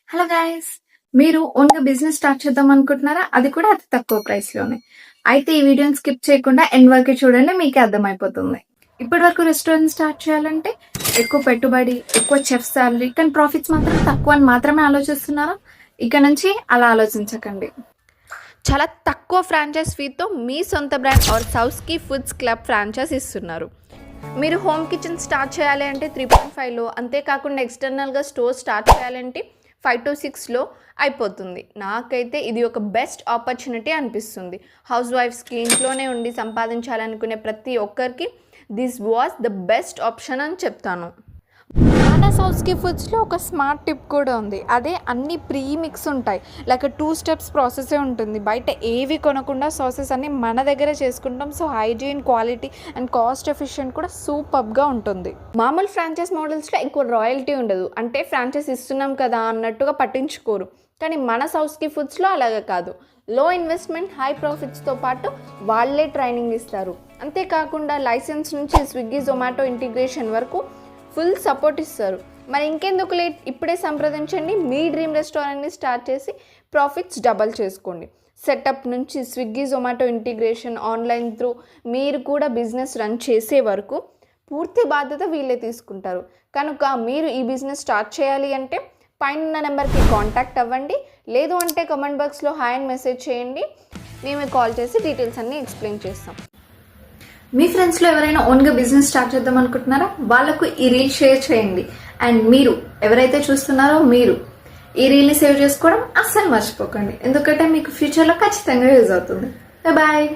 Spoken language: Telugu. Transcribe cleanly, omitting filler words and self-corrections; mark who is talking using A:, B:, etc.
A: హలో గైస్, మీరు ఓన్గా బిజినెస్ స్టార్ట్ చేద్దాం అనుకుంటున్నారా? అది కూడా అతి తక్కువ ప్రైస్ లోనే. అయితే ఈ వీడియోని స్కిప్ చేయకుండా ఎండ్ వరకు చూడండి, మీకే అర్థమైపోతుంది. ఇప్పటి వరకు రెస్టారెంట్ స్టార్ట్ చేయాలంటే ఎక్కువ పెట్టుబడి, ఎక్కువ చెఫ్ సాలరీ, కానీ ప్రాఫిట్స్ మాత్రం తక్కువ అని మాత్రమే ఆలోచిస్తున్నారా? ఇక నుంచి అలా ఆలోచించకండి.
B: చాలా తక్కువ ఫ్రాంచైజ్ ఫీతో మీ సొంత బ్రాండ్ ఆర్ సౌస్కి ఫుడ్స్ క్లబ్ ఫ్రాంచైజ్ ఇస్తున్నారు. మీరు హోమ్ కిచెన్ స్టార్ట్ చేయాలి అంటే 3.5లో, అంతేకాకుండా ఎక్స్టర్నల్గా స్టోర్ స్టార్ట్ చేయాలంటే 5 to 6లో అయిపోతుంది. నాకైతే ఇది ఒక బెస్ట్ ఆపర్చునిటీ అనిపిస్తుంది. హౌస్ వైఫ్స్కి, ఇంట్లోనే ఉండి సంపాదించాలనుకునే ప్రతి ఒక్కరికి this was the best option అని చెప్తాను. మన సౌస్కి ఫుడ్స్లో ఒక స్మార్ట్ టిప్ కూడా ఉంది. అదే అన్ని ప్రీ మిక్స్ ఉంటాయి. లైక్ 2 steps ప్రాసెసే ఉంటుంది. బయట ఏవి కొనకుండా సాసెస్ అన్ని మన దగ్గర చేసుకుంటాం. So hygiene, quality and cost efficient కూడా సూపర్గా ఉంటుంది. మామూలు ఫ్రాంచైజ్ మోడల్స్లో ఎక్కువ రాయల్టీ ఉండదు. అంటే ఫ్రాంచైజ్ ఇస్తున్నాం కదా అన్నట్టుగా పట్టించుకోరు. కానీ మన సౌస్కి ఫుడ్స్లో అలాగే కాదు. లో ఇన్వెస్ట్మెంట్, హై ప్రాఫిట్స్తో పాటు వాళ్ళే ట్రైనింగ్ ఇస్తారు. అంతేకాకుండా లైసెన్స్ నుంచి స్విగ్గీ, జొమాటో ఇంటిగ్రేషన్ వరకు ఫుల్ సపోర్ట్ ఇస్తారు. మరి ఇంకెందుకు లేట్, ఇప్పుడే సంప్రదించండి. మీ డ్రీమ్ రెస్టారెంట్ని స్టార్ట్ చేసి ప్రాఫిట్స్ డబల్ చేసుకోండి. సెటప్ నుంచి Swiggy, Zomato integration, online through మీరు కూడా బిజినెస్ రన్ చేసే వరకు పూర్తి బాధ్యత వీళ్ళే తీసుకుంటారు. కనుక మీరు ఈ బిజినెస్ స్టార్ట్ చేయాలి అంటే పైన నెంబర్కి కాంటాక్ట్ అవ్వండి. లేదు అంటే కమెంట్ బాక్స్లో హాయ్ అని మెసేజ్ చేయండి. మేము కాల్ చేసి డీటెయిల్స్ అన్నీ ఎక్స్ప్లెయిన్ చేస్తాం.
A: మీ ఫ్రెండ్స్లో ఎవరైనా ఓన్గా బిజినెస్ స్టార్ట్ చేద్దాం అనుకుంటున్నారా? వాళ్ళకు ఈ రీల్ షేర్ చేయండి. అండ్ మీరు ఎవరైతే చూస్తున్నారో మీరు ఈ రీల్ని సేవ్ చేసుకోవడం అస్సలు మర్చిపోకండి. ఎందుకంటే మీకు ఫ్యూచర్లో ఖచ్చితంగా యూజ్ అవుతుంది. బాయ్.